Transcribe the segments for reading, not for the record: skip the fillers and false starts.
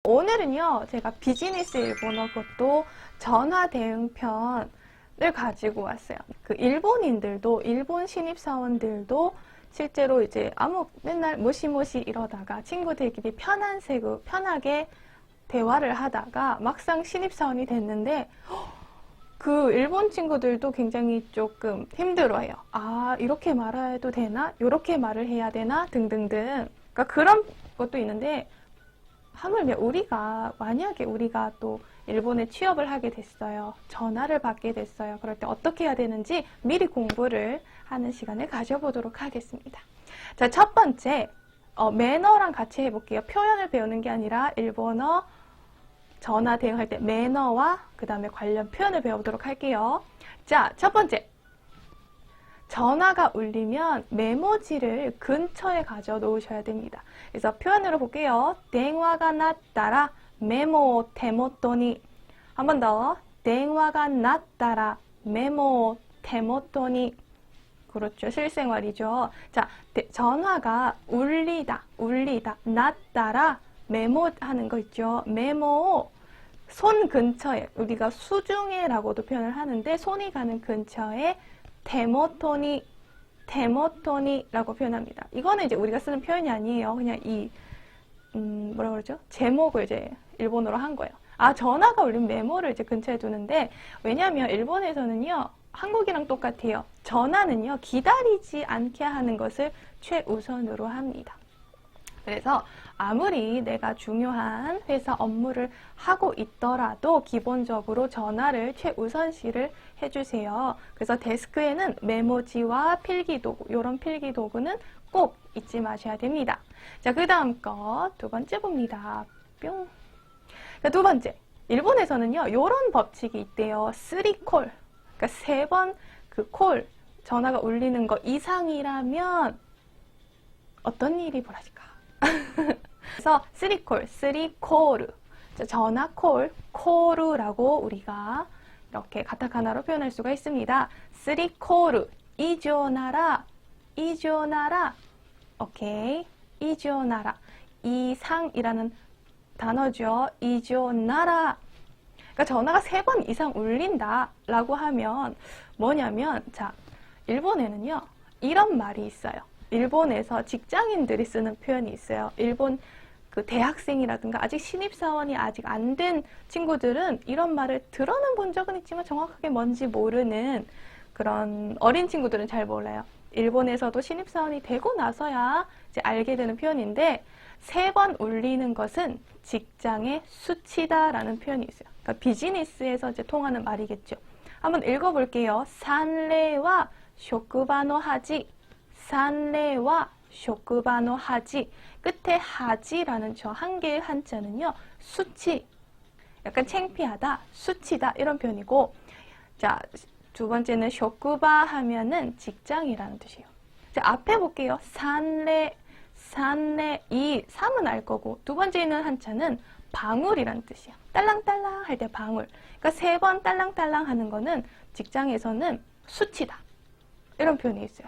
오늘은요, 제가 비즈니스 일본어 그것도 전화 대응 편을 가지고 왔어요. 그 일본인들도, 일본 신입사원들도 실제로 이제 맨날 모시모시 이러다가 친구들끼리 편하게 대화를 하다가 막상 신입사원이 됐는데, 그 일본 친구들도 굉장히 조금 힘들어해요. 아, 이렇게 말해도 되나? 이렇게 말을 해야 되나? 등등등. 그러니까 그런 것도 있는데, 하물며 만약에 우리가 또 일본에 취업을 하게 됐어요. 전화를 받게 됐어요. 그럴 때 어떻게 해야 되는지 미리 공부를 하는 시간을 가져보도록 하겠습니다. 자, 첫 번째, 매너랑 같이 해볼게요. 표현을 배우는 게 아니라 일본어 전화 대응할 때 매너와 그 다음에 관련 표현을 배워보도록 할게요. 자, 첫 번째. 전화가 울리면 메모지를 근처에 가져 놓으셔야 됩니다. 그래서 표현으로 볼게요.電話が 鳴ったら 메모 테모토니. 한 번 더. 電話が 鳴ったら 메모 테모토니. 그렇죠. 실생활이죠. 자, 전화가 울리다, 났다라 메모하는 거 있죠. 메모, 손 근처에, 우리가 수중에라고도 표현을 하는데 손이 가는 근처에 테모토니라고 표현합니다. 이거는 이제 우리가 쓰는 표현이 아니에요. 그냥 뭐라 그러죠? 제목을 이제 일본어로 한 거예요. 아, 전화가 울리면 메모를 이제 근처에 두는데, 왜냐하면 일본에서는요, 한국이랑 똑같아요. 전화는요, 기다리지 않게 하는 것을 최우선으로 합니다. 그래서 아무리 내가 중요한 회사 업무를 하고 있더라도 기본적으로 전화를 최우선시를 해주세요. 그래서 데스크에는 메모지와 필기도구, 이런 필기도구는 꼭 잊지 마셔야 됩니다. 자, 그 다음 거 두 번째 봅니다. 뿅. 자, 두 번째. 일본에서는요, 이런 법칙이 있대요. 3콜. 그러니까 3번 그 콜, 전화가 울리는 거 이상이라면 어떤 일이 벌어질까? 그래서 3콜, 3콜. 전화 콜, 콜루라고 우리가 이렇게 가타카나로 표현할 수가 있습니다. 3콜, 이조나라, 오케이, 이조나라. 이상이라는 단어죠. 이조나라. 그러니까 전화가 3번 이상 울린다라고 하면 뭐냐면, 자, 일본에는요, 이런 말이 있어요. 일본에서 직장인들이 쓰는 표현이 있어요. 일본 그 대학생이라든가 아직 신입사원이 아직 안 된 친구들은 이런 말을 들어는 본 적은 있지만 정확하게 뭔지 모르는 그런 어린 친구들은 잘 몰라요. 일본에서도 신입사원이 되고 나서야 이제 알게 되는 표현인데, 3번 울리는 것은 직장의 수치다라는 표현이 있어요. 그러니까 비즈니스에서 이제 통하는 말이겠죠. 한번 읽어볼게요. 산레와 쇼쿠바노 하지. 산레와 쇼쿠바노 하지. 끝에 하지라는 저 한 개의 한자는요, 수치. 약간 창피하다, 수치다 이런 표현이고, 자, 두 번째는 쇼쿠바 하면은 직장이라는 뜻이에요. 자, 앞에 볼게요. 산레, 이 3은 알 거고, 두 번째 있는 한자는 방울이라는 뜻이에요. 딸랑딸랑 할 때 방울. 그러니까 3번 딸랑딸랑 하는 거는 직장에서는 수치다. 이런 표현이 있어요.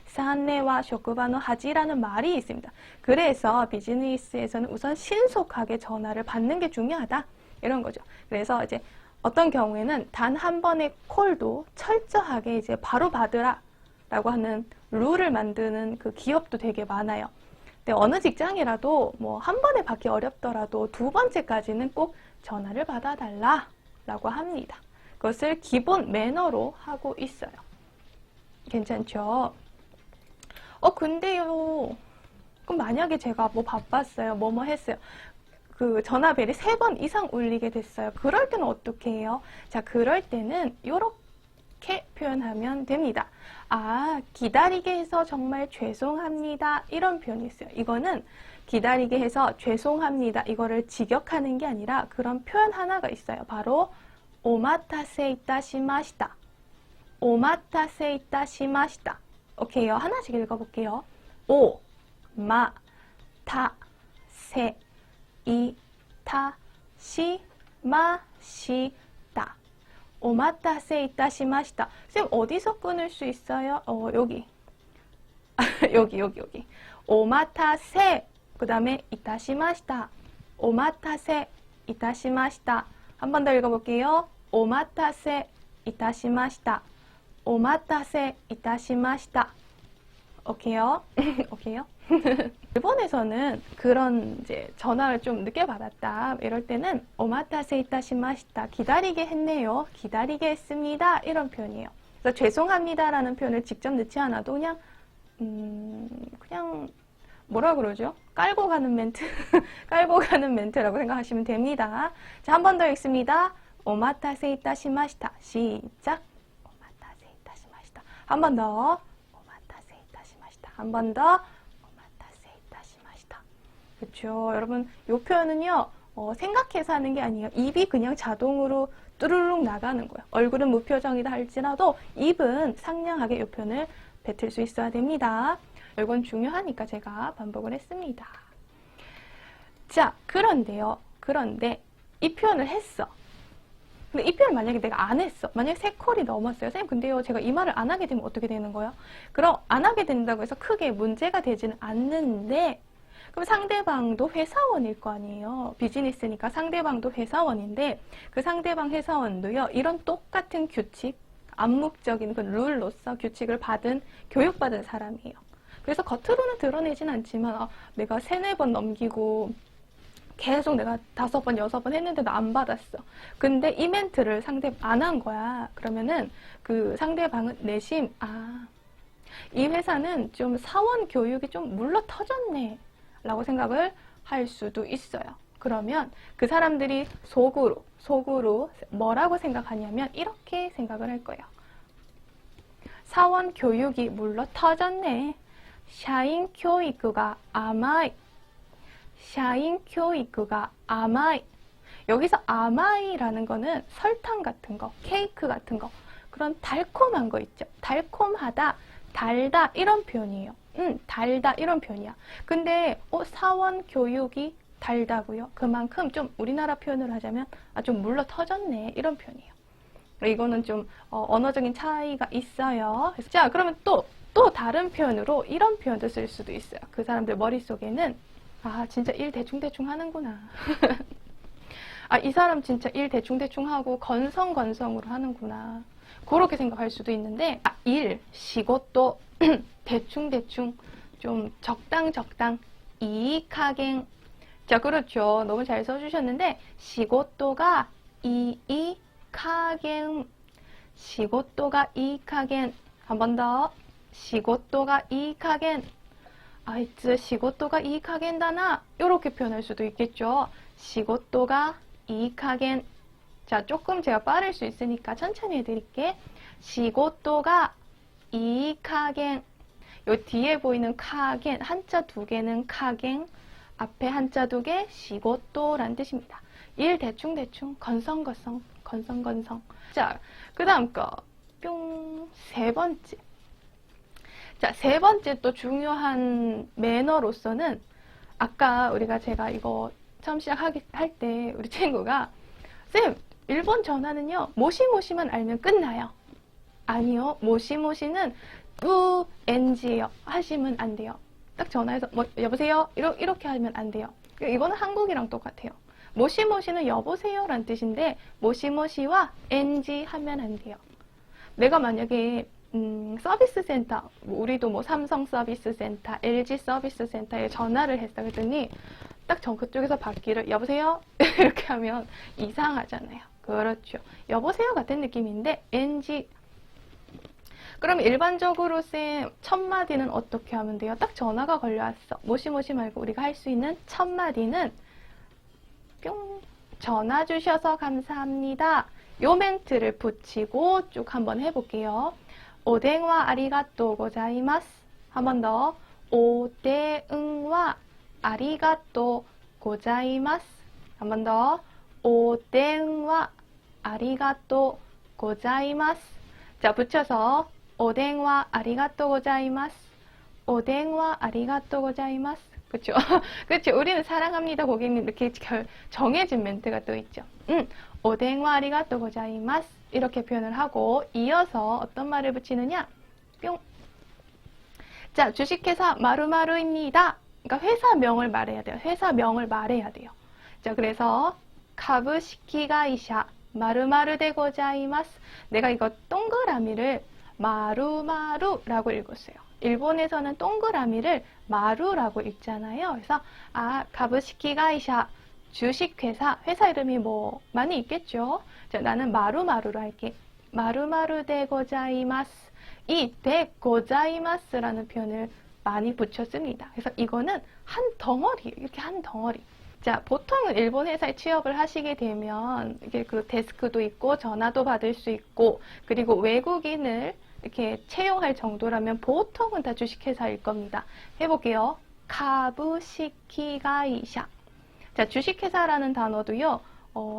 산레와 쇼쿠바노 하지라는 말이 있습니다. 그래서 비즈니스에서는 우선 신속하게 전화를 받는 게 중요하다. 이런 거죠. 그래서 이제 어떤 경우에는 단 한 번의 콜도 철저하게 이제 바로 받으라 라고 하는 룰을 만드는 그 기업도 되게 많아요. 근데 어느 직장이라도 뭐 한 번에 받기 어렵더라도 두 번째까지는 꼭 전화를 받아달라 라고 합니다. 그것을 기본 매너로 하고 있어요. 괜찮죠? 근데요, 그럼 만약에 제가 뭐 바빴어요, 뭐뭐 했어요, 그 전화벨이 3번 이상 울리게 됐어요. 그럴 때는 어떻게 해요? 자, 그럴 때는 이렇게 표현하면 됩니다. 아, 기다리게 해서 정말 죄송합니다. 이런 표현이 있어요. 이거는 기다리게 해서 죄송합니다. 이거를 직역하는 게 아니라 그런 표현 하나가 있어요. 바로 오마타세 이타시마시타. 오마타세 이타시마시타. 오케이요. 하나씩 읽어볼게요. 오, 마, 타, 세, 이, 타, 시, 마, 시, 타. 오마타세 이타시마시타. 쌤, 어디서 끊을 수 있어요? 여기. 여기. 오마타세. 그 다음에 이타시마시타. 오마타세 이타시마시타. 한 번 더 읽어볼게요. 오마타세 이타시마시타. 오마타세 이타시마시타. 오케이요? 오케이요? 일본에서는 그런 이제 전화를 좀 늦게 받았다 이럴 때는 오마타세 이타시마시타. 기다리게 했네요. 기다리게 했습니다. 이런 표현이에요. 그래서 죄송합니다라는 표현을 직접 넣지 않아도 그냥 뭐라 그러죠? 깔고 가는 멘트, 깔고 가는 멘트라고 생각하시면 됩니다. 자, 한 번 더 읽습니다. 오마타세 이타시마시타. 시작. 오마타세 이타시마시타. 한 번 더. 오마타세 이타시마시타. 한 번 더. 오마타세 이타시마시타. 그렇죠. 여러분, 이 표현은요. 생각해서 하는 게 아니에요. 입이 그냥 자동으로 뚜루룩 나가는 거예요. 얼굴은 무표정이다 할지라도 입은 상냥하게 이 표현을 뱉을 수 있어야 됩니다. 이건 중요하니까 제가 반복을 했습니다. 자, 그런데 이 표현을 했어. 근데 이 표현 만약에 내가 안 했어. 만약에 3콜이 넘었어요. 선생님, 근데요, 제가 이 말을 안 하게 되면 어떻게 되는 거예요? 그럼 안 하게 된다고 해서 크게 문제가 되지는 않는데, 그럼 상대방도 회사원일 거 아니에요. 비즈니스니까 상대방도 회사원인데, 그 상대방 회사원도요, 이런 똑같은 규칙, 암묵적인 그 룰로서 규칙을 교육받은 사람이에요. 그래서 겉으로는 드러내진 않지만, 내가 3-4번 넘기고, 계속 내가 5번, 6번 했는데도 안 받았어. 근데 이 멘트를 상대방 안 한 거야. 그러면은 그 상대방은 내심, 이 회사는 좀 사원 교육이 좀 물러 터졌네. 라고 생각을 할 수도 있어요. 그러면 그 사람들이 속으로 뭐라고 생각하냐면 이렇게 생각을 할 거예요. 사원 교육이 물러 터졌네. 샤인 교육가 아마이. 샤인 교육가 아마이. 여기서 아마이라는 거는 설탕 같은 거, 케이크 같은 거, 그런 달콤한 거 있죠. 달콤하다, 달다 이런 표현이에요. 달다 이런 표현이야. 근데 사원 교육이 달다고요? 그만큼 좀 우리나라 표현으로 하자면 좀 물러 터졌네 이런 표현이에요. 이거는 좀 언어적인 차이가 있어요. 자, 그러면 또 다른 표현으로 이런 표현도 쓸 수도 있어요. 그 사람들 머릿속에는 진짜 일 대충대충 하는구나. 이 사람 진짜 일 대충대충 하고 건성으로 하는구나. 그렇게 생각할 수도 있는데 시고또 대충대충 좀 적당 이익하게. 자, 그렇죠. 너무 잘 써주셨는데 시고또가 이익하게. 시고또가 이익하게. 한 번 더. 시고또가 이익하게. 시고또가 이익하겐다나 이렇게 표현할 수도 있겠죠. 시고또가 이익하겐. 자, 조금 제가 빠를 수 있으니까 천천히 해드릴게. 시고또가 이익하겐. 요 뒤에 보이는 카겐, 한자 2개는 카겐, 앞에 한자 2개 시고또란 뜻입니다. 일 대충대충, 건성건성. 자, 그 다음 거 뿅. 3번째. 자, 3번째 또 중요한 매너로서는 아까 제가 이거 처음 시작할 때 우리 친구가 쌤, 일본 전화는요 모시모시만 알면 끝나요. 아니요, 모시모시는 NG예요. 하시면 안 돼요. 딱 전화해서 여보세요? 이렇게 하면 안 돼요. 이거는 한국이랑 똑같아요. 모시모시는 여보세요 라는 뜻인데 모시모시와 NG 하면 안 돼요. 내가 만약에 서비스 센터, 우리도 삼성 서비스 센터, LG 서비스 센터에 전화를 했어. 그랬더니 딱 그쪽에서 받기를 여보세요? 이렇게 하면 이상하잖아요. 그렇죠. 여보세요 같은 느낌인데 NG. 그럼 일반적으로 쌤 첫 마디는 어떻게 하면 돼요? 딱 전화가 걸려왔어. 모시모시 말고 우리가 할 수 있는 첫 마디는 뿅. 전화 주셔서 감사합니다. 요 멘트를 붙이고 쭉 한번 해볼게요. 오뎅와 아리가또 고자이마스. 한 번 더. 오뎅와 아리가또 고자이마스. 한 번 더. 오뎅와 아리가또 고자이마스. 자, 붙여서 오뎅와 아리가또 고자이마스. 오뎅와 아리가또 고자이마스. 그렇죠? 그렇죠. 우리는 사랑합니다 고객님 이렇게 정해진 멘트가 또 있죠. 오뎅와 아리가또 고자이마스. 이렇게 표현을 하고 이어서 어떤 말을 붙이느냐? 뿅. 자, 주식회사 마루마루입니다. 그러니까 회사명을 말해야 돼요. 회사명을 말해야 돼요. 자, 그래서 가부시키가이샤 마루마루 데 고자이마스. 내가 이거 동그라미를 마루마루라고 읽었어요. 일본에서는 동그라미를 마루라고 읽잖아요. 그래서 가부시키가이샤 주식회사, 회사 이름이 뭐 많이 있겠죠. 자, 나는 마루마루로 할게. 마루마루 데 고자이마스. 이 데 고자이마스라는 표현을 많이 붙였습니다. 그래서 이거는 한 덩어리, 이렇게 한 덩어리. 자, 보통은 일본 회사에 취업을 하시게 되면 이게 그 데스크도 있고 전화도 받을 수 있고, 그리고 외국인을 이렇게 채용할 정도라면 보통은 다 주식회사일 겁니다. 해볼게요. 가부시키가이샤. 자, 주식회사라는 단어도요,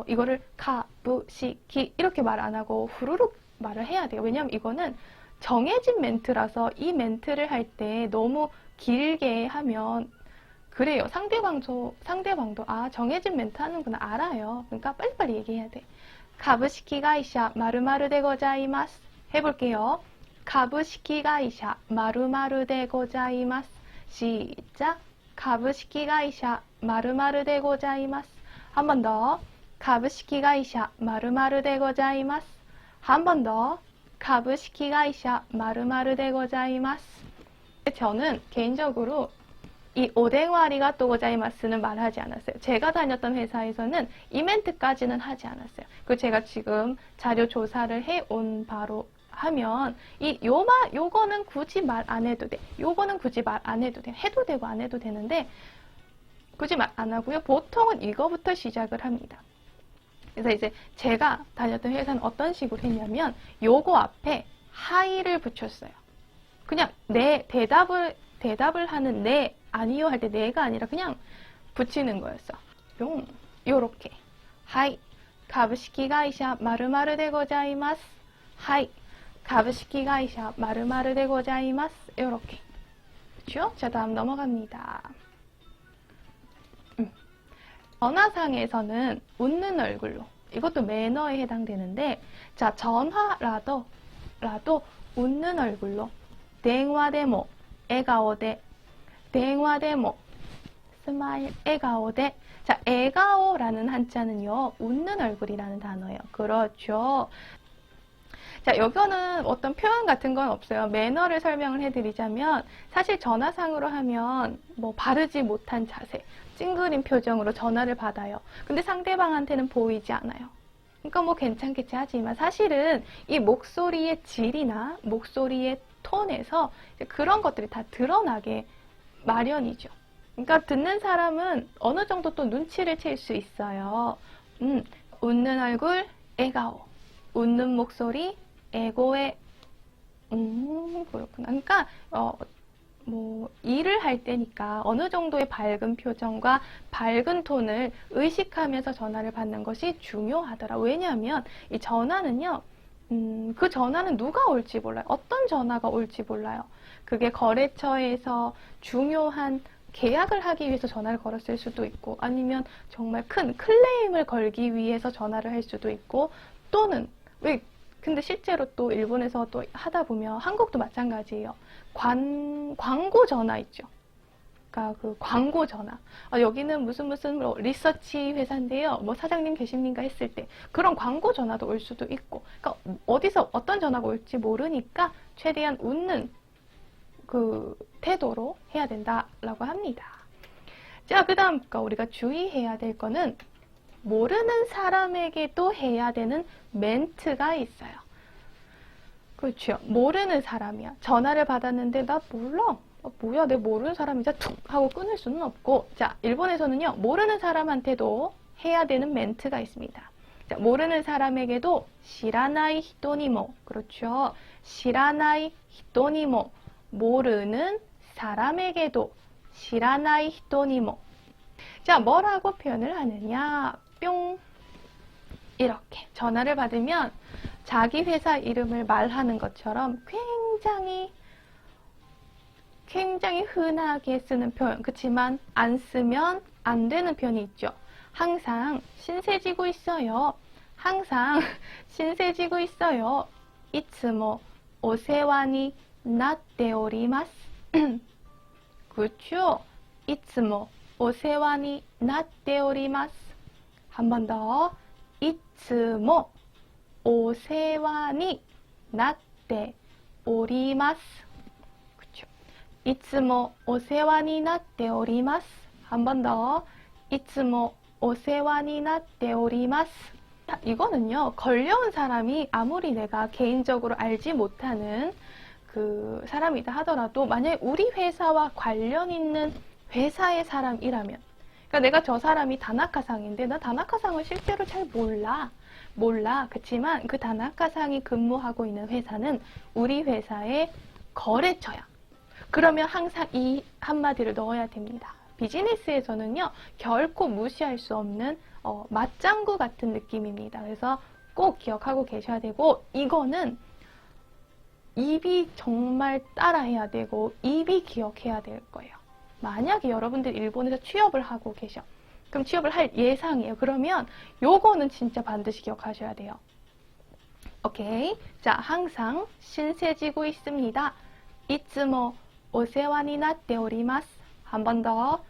이거를 가부시키 이렇게 말 안 하고 후루룩 말을 해야 돼요. 왜냐면 이거는 정해진 멘트라서 이 멘트를 할 때 너무 길게 하면 그래요. 상대방도 정해진 멘트 하는구나 알아요. 그러니까 빨리빨리 얘기해야 돼. 가부시키가이샤 마루마루 데 고자이마스. 해볼게요. 가부시키가이샤 마루마루 데 고자이마스. 시작. 가부시키가이샤 마루마루 데 고자이마스. 한 번 더. 가부시키가이샤 마루마루 데 고자이마스. 한 번 더. 가부시키가이샤 마루마루 데 고자이마스. 저는 개인적으로 이 오뎅와 아리가또 고자이마스는 말하지 않았어요. 제가 다녔던 회사에서는 이 멘트까지는 하지 않았어요. 그리고 제가 지금 자료 조사를 해온 바로 하면 요거는 굳이 말 안 해도 돼. 요거는 굳이 말 안 해도 돼. 해도 되고 안 해도 되는데 굳이 말 안 하고요. 보통은 이거부터 시작을 합니다. 그래서 이제 제가 다녔던 회사는 어떤 식으로 했냐면 요거 앞에 하이를 붙였어요. 그냥 네 대답을 하는 네 아니요 할 때 네가 아니라 그냥 붙이는 거였어. 요렇게. 하이. 가부시키가이샤 마루마루 데 고자이마스. 하이. 가부시키가이샤 마루마루 데 고자이마스. 요렇게. 그렇죠? 자, 다음 넘어갑니다. 전화상에서는 웃는 얼굴로. 이것도 매너에 해당되는데, 자, 전화라도 웃는 얼굴로. 대화でも 에가오데. 대화でも 스마일 에가오데. 자, 에가오라는 한자는요, 웃는 얼굴이라는 단어예요. 그렇죠. 자, 여기는 어떤 표현 같은 건 없어요. 매너를 설명을 해드리자면, 사실 전화상으로 하면 뭐 바르지 못한 자세, 찡그린 표정으로 전화를 받아요. 근데 상대방한테는 보이지 않아요. 그러니까 뭐 괜찮겠지 하지만 사실은 이 목소리의 질이나 목소리의 톤에서 그런 것들이 다 드러나게 마련이죠. 그러니까 듣는 사람은 어느 정도 또 눈치를 챌 수 있어요. 웃는 얼굴, 에가오. 웃는 목소리, 에고에. 그렇구나. 그러니까 뭐 일을 할 때니까 어느 정도의 밝은 표정과 밝은 톤을 의식하면서 전화를 받는 것이 중요하더라. 왜냐하면 이 전화는요, 그 전화는 누가 올지 몰라요. 어떤 전화가 올지 몰라요. 그게 거래처에서 중요한 계약을 하기 위해서 전화를 걸었을 수도 있고, 아니면 정말 큰 클레임을 걸기 위해서 전화를 할 수도 있고, 또는 근데 실제로 또 일본에서 또 하다 보면 한국도 마찬가지예요. 광고 전화 있죠. 그러니까 그 광고 전화. 여기는 무슨 뭐 리서치 회사인데요. 뭐 사장님 계십니까 했을 때 그런 광고 전화도 올 수도 있고. 그러니까 어디서 어떤 전화가 올지 모르니까 최대한 웃는 그 태도로 해야 된다라고 합니다. 자, 그다음 우리가 주의해야 될 거는 모르는 사람에게도 해야 되는 멘트가 있어요. 그렇죠. 모르는 사람이야. 전화를 받았는데 나 몰라. 뭐야, 내 모르는 사람이자 툭 하고 끊을 수는 없고. 자, 일본에서는요, 모르는 사람한테도 해야 되는 멘트가 있습니다. 자, 모르는 사람에게도 시라나이 히토니모. 그렇죠. 시라나이 히토니모. 모르는 사람에게도 시라나이 히토니모. 자, 뭐라고 표현을 하느냐? 뿅. 이렇게 전화를 받으면 자기 회사 이름을 말하는 것처럼 굉장히 흔하게 쓰는 표현. 그렇지만 안 쓰면 안 되는 표현이 있죠. 항상 신세지고 있어요. 항상 신세지고 있어요. 이츠모 오세와니 나tte 오리마스. 그렇죠. 이츠모 오세와니 나tte 오리마스. 한 번 더. いつもお世話になっております。그쵸? いつもお世話になっております。한 번 더. いつもお世話になっております. 이거는요, 걸려온 사람이 아무리 내가 개인적으로 알지 못하는 그 사람이다 하더라도 만약에 우리 회사와 관련 있는 회사의 사람이라면, 그러니까 내가 저 사람이 다나카상인데 나 다나카상을 실제로 잘 몰라. 그치만 그 다나카상이 근무하고 있는 회사는 우리 회사의 거래처야. 그러면 항상 이 한마디를 넣어야 됩니다. 비즈니스에서는요, 결코 무시할 수 없는 맞장구 같은 느낌입니다. 그래서 꼭 기억하고 계셔야 되고, 이거는 입이 정말 따라해야 되고 입이 기억해야 될 거예요. 만약에 여러분들 일본에서 취업을 하고 계셔. 그럼 취업을 할 예상이에요. 그러면 요거는 진짜 반드시 기억하셔야 돼요. 오케이. 자, 항상 신세지고 있습니다. いつもお世話になっております. 한 번 더.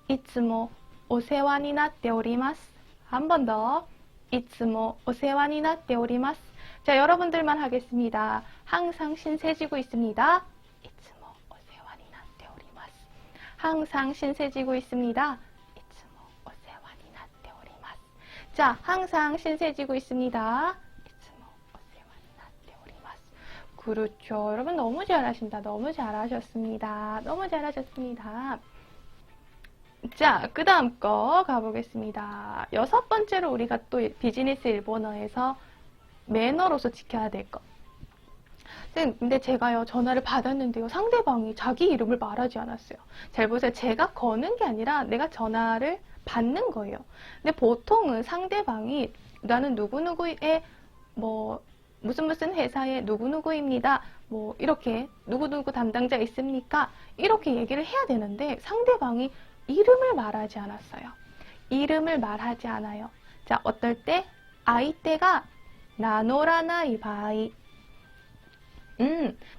いつもお世話になっております. 한 번 더. いつもお世話になっております. 자, 여러분들만 하겠습니다. 항상 신세지고 있습니다. いつもお世話になっております. 항상 신세지고 있습니다. いつもお世話になっております. 자, 항상 신세지고 있습니다. いつもお世話になっております. 그렇죠. 여러분 너무 잘하신다. 너무 잘하셨습니다. 너무 잘하셨습니다. 자, 그 다음 거 가보겠습니다. 6번째로 우리가 또 비즈니스 일본어에서 매너로서 지켜야 될 것. 근데 제가요, 전화를 받았는데요, 상대방이 자기 이름을 말하지 않았어요. 잘 보세요. 제가 거는 게 아니라 내가 전화를 받는 거예요. 근데 보통은 상대방이 나는 누구누구의 무슨 회사의 누구누구입니다. 이렇게 누구누구 담당자 있습니까? 이렇게 얘기를 해야 되는데 상대방이 이름을 말하지 않았어요. 이름을 말하지 않아요. 자, 어떨 때? 아이때가 나노라나이 바이.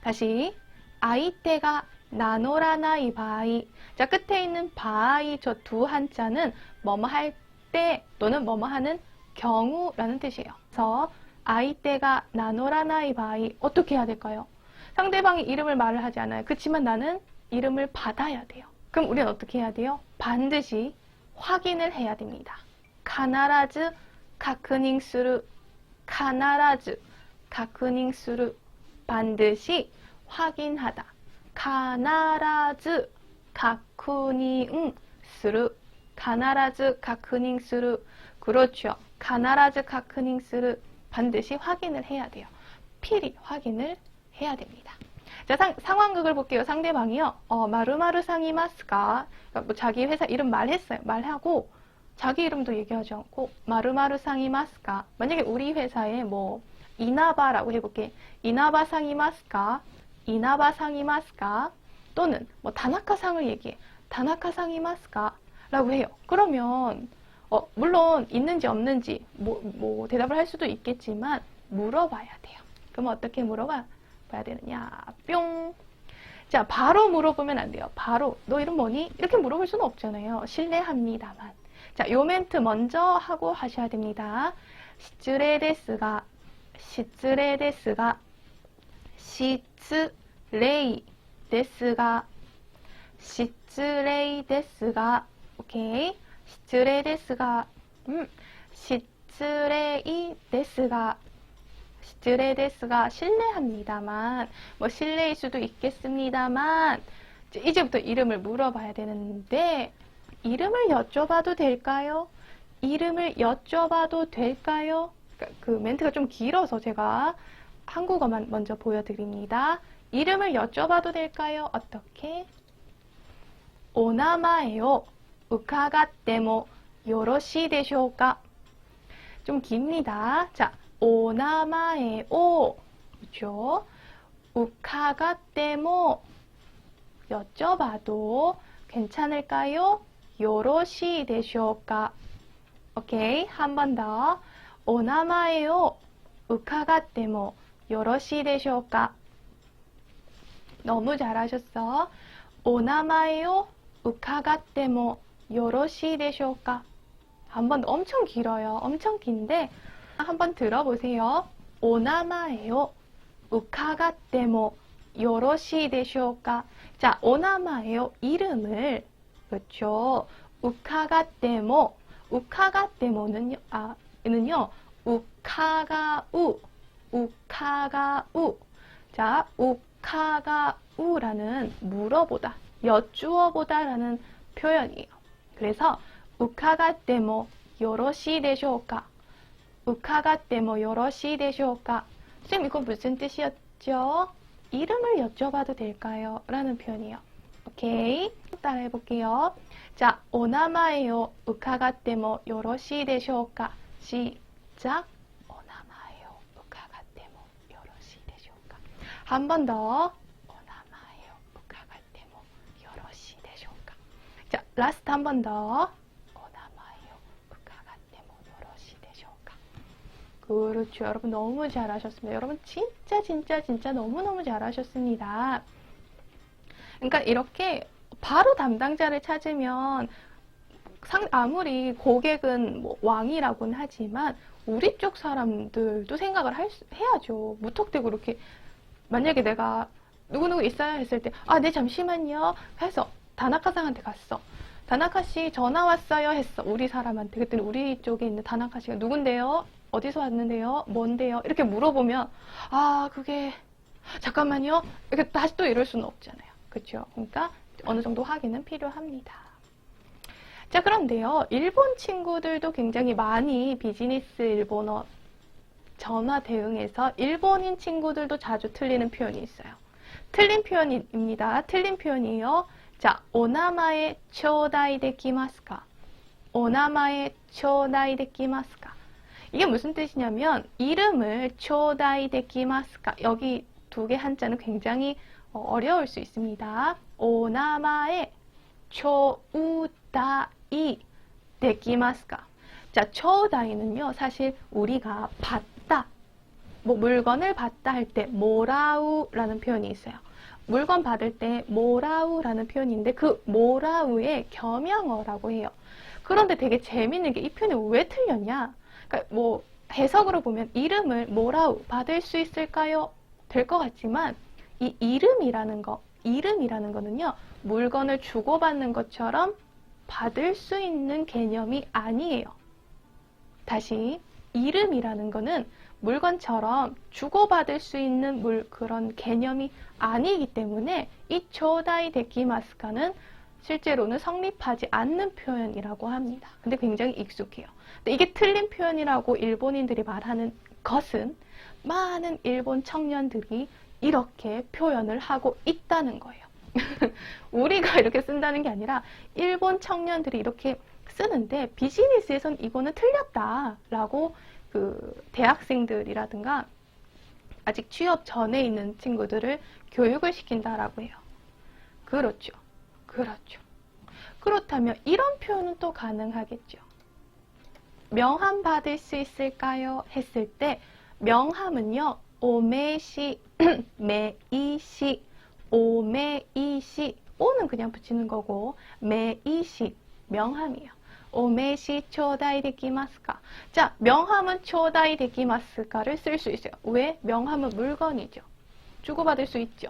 다시. 아이때가 나노라나이 바이. 자, 끝에 있는 바이 저 두 한자는 뭐뭐 할 때 또는 뭐뭐 하는 경우라는 뜻이에요. 그래서 아이때가 나노라나이 바이 어떻게 해야 될까요? 상대방이 이름을 말을 하지 않아요. 그렇지만 나는 이름을 받아야 돼요. 그럼 우리는 어떻게 해야 돼요? 반드시 확인을 해야 됩니다. 必ず確認する. 必ず確認する. 반드시 확인하다. 必ず確認する. 必ず確認する. 그렇죠. 必ず確認する. 반드시 확인을 해야 돼요. 필히 확인을 해야 됩니다. 자, 상황극을 볼게요. 상대방이요. 마루마루 상이마스까? 그러니까 자기 회사 이름 말했어요. 말하고 자기 이름도 얘기하지 않고 마루마루 상이마스까? 만약에 우리 회사에 이나바라고 해볼게. 이나바 상이마스까? 이나바 상이마스까? 또는 다나카 상을 얘기해. 다나카 상이마스까? 라고 해요. 그러면 물론 있는지 없는지 대답을 할 수도 있겠지만 물어봐야 돼요. 그럼 어떻게 물어봐야 되느냐? 뿅. 자, 바로 물어보면 안 돼요. 바로 너 이름 뭐니? 이렇게 물어볼 수는 없잖아요. 실례합니다만. 자, 요 멘트 먼저 하고 하셔야 됩니다. 失礼ですが失礼ですが失礼ですが失礼ですが 오케이. 失礼ですが失礼ですが失礼ですが실례합니다만 실례일 수도 있겠습니다만 이제부터 이름을 물어봐야 되는데 이름을 여쭤봐도 될까요? 이름을 여쭤봐도 될까요? 그 멘트가 좀 길어서 제가 한국어만 먼저 보여드립니다. 이름을 여쭤봐도 될까요? 어떻게? お名前を伺ってもよろしいでしょうか? 좀 깁니다. 자, お名前を 그렇죠? 伺っても 여쭤봐도 괜찮을까요? よろしいでしょうか? 오케이. 한 번 더. お名前を伺ってもよろしいでしょうか? 너무 잘하셨어. お名前を伺ってもよろしいでしょうか? 한 번 엄청 길어요. 엄청 긴데 한번 들어보세요. 오나마에요. 우카가테모 요로시 데쇼까? 자, 오나마에요. 이름을 그렇죠. 우카가테모 우카가테모는요. 는요. 우카가우 우카가우. 자, 우카가우라는 물어보다, 여쭈어보다라는 표현이에요. 그래서 우카가테모 요로시 데쇼까? 우카가테모 요로시 데쇼까? 선생님, 이거 무슨 뜻이었죠? 이름을 여쭤봐도 될까요? 라는 표현이에요. 오케이. 따라해 볼게요. 자, 오나마에요. 우카가테모 요로시 데쇼까? 시작. 오나마에요. 우카가테모 요로시 데쇼까? 한 번 더. 오나마에요. 우카가테모 요로시 데쇼까? 자, 라스트 한 번 더. 그렇죠. 여러분 너무 잘하셨습니다. 여러분 진짜 너무너무 잘하셨습니다. 그러니까 이렇게 바로 담당자를 찾으면 아무리 고객은 뭐 왕이라고는 하지만 우리 쪽 사람들도 생각을 해야죠. 무턱대고 이렇게 만약에 내가 누구누구 있어야 했을 때 네 잠시만요 해서 다나카상한테 갔어. 다나카 씨 전화 왔어요 했어. 우리 사람한테. 그랬더니 우리 쪽에 있는 다나카 씨가 누군데요? 어디서 왔는데요? 뭔데요? 이렇게 물어보면 그게 잠깐만요. 이렇게 다시 또 이럴 수는 없잖아요. 그렇죠? 그러니까 어느 정도 확인은 필요합니다. 자, 그런데요. 일본 친구들도 굉장히 많이 비즈니스 일본어 전화 대응에서 일본인 친구들도 자주 틀리는 표현이 있어요. 틀린 표현입니다. 틀린 표현이에요. 자, 오나마에 초다이 데키마스까? 오나마에 초다이 데키마스까? 이게 무슨 뜻이냐면 이름을 초다이 데키마스까? 여기 두 개 한자는 굉장히 어려울 수 있습니다. 오나마에 초우다이 데키마스까? 자, 초우다이는요, 사실 우리가 받다, 뭐 물건을 받다 할 때 모라우라는 표현이 있어요. 물건 받을 때 모라우라는 표현인데 그 모라우의 겸양어라고 해요. 그런데 되게 재밌는 게 이 표현이 왜 틀렸냐? 그러니까 뭐 해석으로 보면 이름을 모라우 받을 수 있을까요? 될 것 같지만 이 이름이라는 거는요, 물건을 주고받는 것처럼 받을 수 있는 개념이 아니에요. 다시, 이름이라는 거는 물건처럼 주고받을 수 있는 그런 개념이 아니기 때문에 이 초다이 데키마스카는 실제로는 성립하지 않는 표현이라고 합니다. 근데 굉장히 익숙해요. 근데 이게 틀린 표현이라고 일본인들이 말하는 것은 많은 일본 청년들이 이렇게 표현을 하고 있다는 거예요. 우리가 이렇게 쓴다는 게 아니라 일본 청년들이 이렇게 쓰는데 비즈니스에선 이거는 틀렸다라고 그 대학생들이라든가 아직 취업 전에 있는 친구들을 교육을 시킨다라고 해요. 그렇죠. 그렇죠. 그렇다면 이런 표현은 또 가능하겠죠. 명함 받을 수 있을까요? 했을 때 명함은요, 오메시, 메이시, 오메이시, 오는 그냥 붙이는 거고 메이시, 명함이에요. 오메시 초다이 데키마스까? 자, 명함은 초다이 데키마스까를 쓸 수 있어요. 왜? 명함은 물건이죠. 주고받을 수 있죠.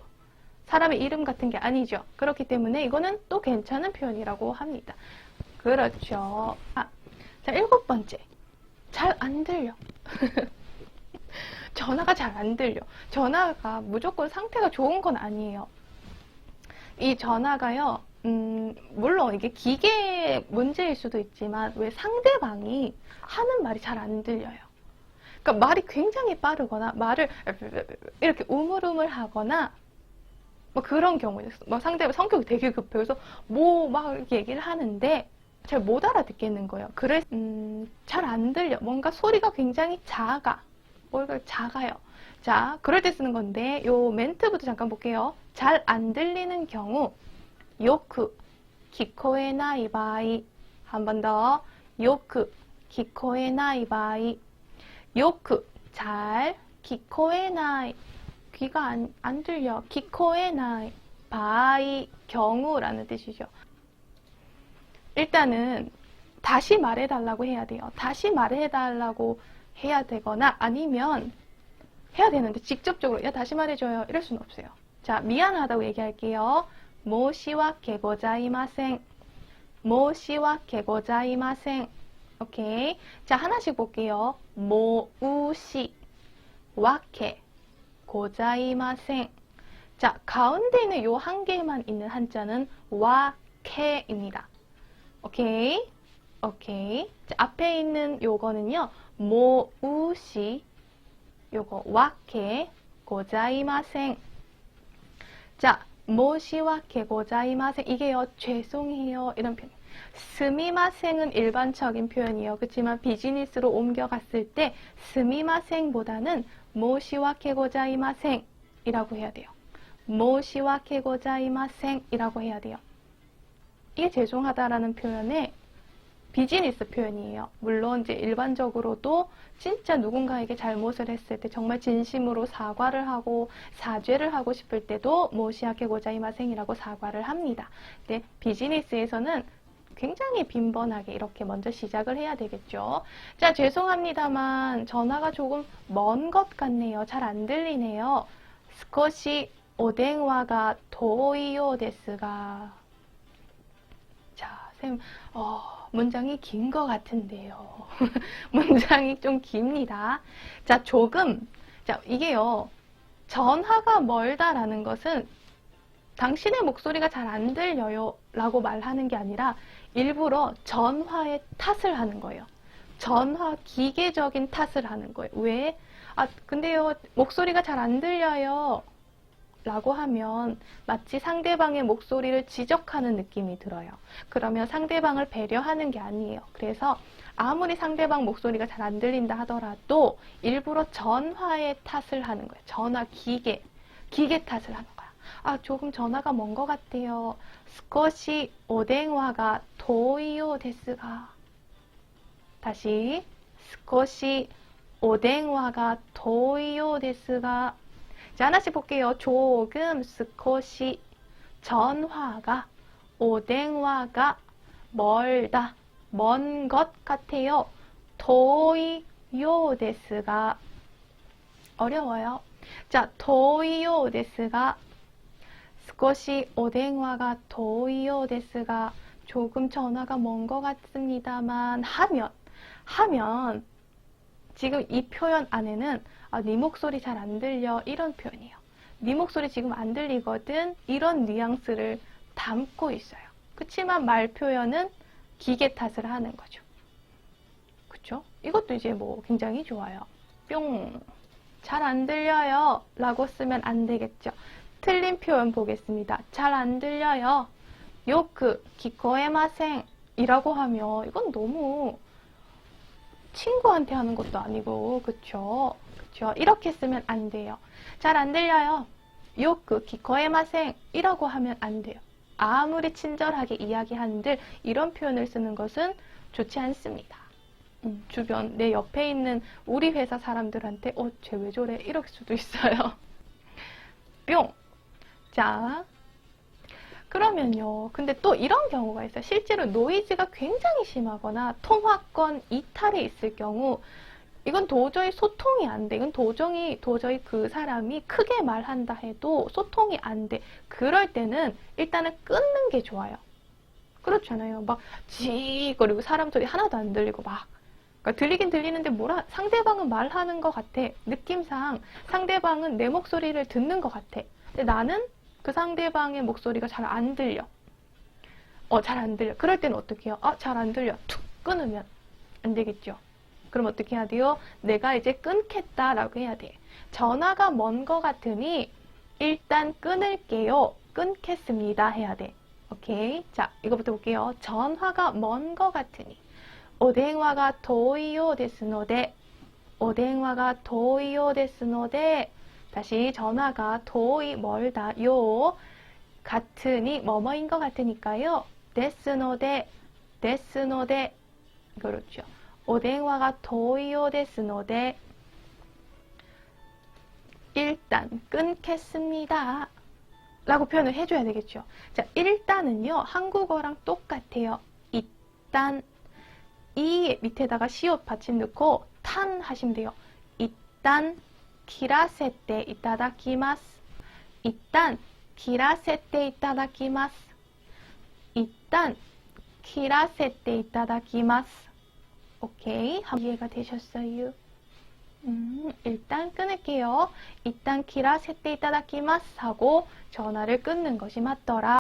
사람의 이름 같은 게 아니죠. 그렇기 때문에 이거는 또 괜찮은 표현이라고 합니다. 그렇죠. 자, 7번째. 잘 안 들려. 전화가 잘 안 들려. 전화가 무조건 상태가 좋은 건 아니에요. 이 전화가요, 물론 이게 기계 문제일 수도 있지만 왜 상대방이 하는 말이 잘 안 들려요. 그러니까 말이 굉장히 빠르거나 말을 이렇게 우물우물 하거나 뭐 그런 경우에 뭐 상대방 성격이 되게 급해요. 그래서 뭐 막 이렇게 얘기를 하는데 잘 못 알아듣겠는 거예요. 그래서 잘 안 들려. 뭔가 소리가 굉장히 뭔가 작아요. 자, 그럴 때 쓰는 건데 요 멘트부터 잠깐 볼게요. 잘 안 들리는 경우 요크 기코에나이 바이. 한 번 더. 요크 기코에나이 바이. 요크 잘, 기코에나이 귀가 안 들려. 기코에나이 바이 경우라는 뜻이죠. 일단은 다시 말해달라고 해야 돼요. 다시 말해달라고 해야 되거나 아니면 해야 되는데 직접적으로 야 다시 말해줘요 이럴 수는 없어요. 자, 미안하다고 얘기할게요. 모시와케 고자이마생. 모시와케 고자이마생. 오케이. 자, 하나씩 볼게요. 모우시 와케 고자이마생. 자, 가운데 있는 요 한 개만 있는 한자는 와케입니다. 오케이. 오케이. 자, 앞에 있는 요거는요. 모우시 요거 와케 고자이마생. 자, 모시와케 고자이마생. 이게요. 죄송해요. 이런 표현. 스미마생은 일반적인 표현이에요. 그렇지만 비즈니스로 옮겨갔을 때 스미마생보다는 모시와케 고자이마생 이라고 해야 돼요. 모시와케 고자이마생 이라고 해야 돼요. 이게 죄송하다라는 표현의 비즈니스 표현이에요. 물론 이제 일반적으로도 진짜 누군가에게 잘못을 했을 때 정말 진심으로 사과를 하고 사죄를 하고 싶을 때도 모시와케 고자이마생이라고 사과를 합니다. 근데 비즈니스에서는 굉장히 빈번하게 이렇게 먼저 시작을 해야 되겠죠. 자, 죄송합니다만 전화가 조금 먼 것 같네요. 잘 안 들리네요. 스코시 오덴와가 도이요 데스가. 자, 쌤, 문장이 긴 것 같은데요. 문장이 좀 깁니다. 자, 조금. 자, 이게요. 전화가 멀다라는 것은 당신의 목소리가 잘 안 들려요 라고 말하는 게 아니라 일부러 전화의 탓을 하는 거예요. 전화 기계적인 탓을 하는 거예요. 왜? 아, 근데요, 목소리가 잘 안 들려요 라고 하면 마치 상대방의 목소리를 지적하는 느낌이 들어요. 그러면 상대방을 배려하는 게 아니에요. 그래서 아무리 상대방 목소리가 잘 안 들린다 하더라도 일부러 전화의 탓을 하는 거예요. 전화 기계 탓을 하는 거예요. 아, 조금 전화가 먼 것 같아요. 스코시 오덴와가 도이요 데스가. 다시 스코시 오덴와가 도이요 데스가. 자, 하나씩 볼게요. 조금 스코시 전화가 오덴와가 멀다 먼 것 같아요. 도이요 데스가. 어려워요. 자, 도이요 데스가. 스코시 오덴와가 도이요 데스가. 조금 전화가 먼 것 같습니다만 하면 지금 이 표현 안에는 네 목소리 잘 안 들려 이런 표현이에요. 네 목소리 지금 안 들리거든 이런 뉘앙스를 담고 있어요. 그치만 말 표현은 기계 탓을 하는 거죠. 그쵸? 이것도 이제 뭐 굉장히 좋아요. 뿅! 잘 안 들려요 라고 쓰면 안 되겠죠. 틀린 표현 보겠습니다. 잘 안 들려요. 요크 기코에마생 이라고 하면 이건 너무 친구한테 하는 것도 아니고 그쵸? 그쵸? 이렇게 쓰면 안 돼요. 잘 안 들려요. 요크 기코에마생 이라고 하면 안 돼요. 아무리 친절하게 이야기하는들 이런 표현을 쓰는 것은 좋지 않습니다. 주변 내 옆에 있는 우리 회사 사람들한테 쟤 왜 저래? 이럴 수도 있어요. 뿅! 자, 그러면요. 근데 또 이런 경우가 있어요. 실제로 노이즈가 굉장히 심하거나 통화권 이탈이 있을 경우 이건 도저히 소통이 안 돼. 이건 도저히 그 사람이 크게 말한다 해도 소통이 안 돼. 그럴 때는 일단은 끊는 게 좋아요. 그렇잖아요. 막 지거리고 사람 소리 하나도 안 들리고 막. 그러니까 들리긴 들리는데 상대방은 말하는 것 같아. 느낌상 상대방은 내 목소리를 듣는 것 같아. 근데 나는 그 상대방의 목소리가 잘 안 들려. 잘 안 들려. 그럴 때는 어떻게 해요? 잘 안 들려. 툭 끊으면 안 되겠죠. 그럼 어떻게 해야 돼요? 내가 이제 끊겠다라고 해야 돼. 전화가 먼 것 같으니 일단 끊을게요. 끊겠습니다 해야 돼. 오케이. 자, 이거부터 볼게요. 전화가 먼 것 같으니 오덴화가 도이요 데스노데 오덴화가 도이요 데스노데 다시 전화가 도이 멀다 요 같으니 뭐뭐인 것 같으니까요. 데스노데 데스노데 그렇죠. 오덴화가 도이요 데스노데 일단 끊겠습니다 라고 표현을 해줘야 되겠죠. 자, 일단은요 한국어랑 똑같아요. 일단 이 밑에다가 시옷 받침 넣고 탄 하시면 돼요. 일단 기라세테 이타다키마스. 일단 기라세테 이타다키마스. 일단 기라세테 이타다키마스. 오케이, 이해가 되셨어요? 일단 끊을게요. 일단 기라세테 이타다키마스 하고 전화를 끊는 것이 맞더라.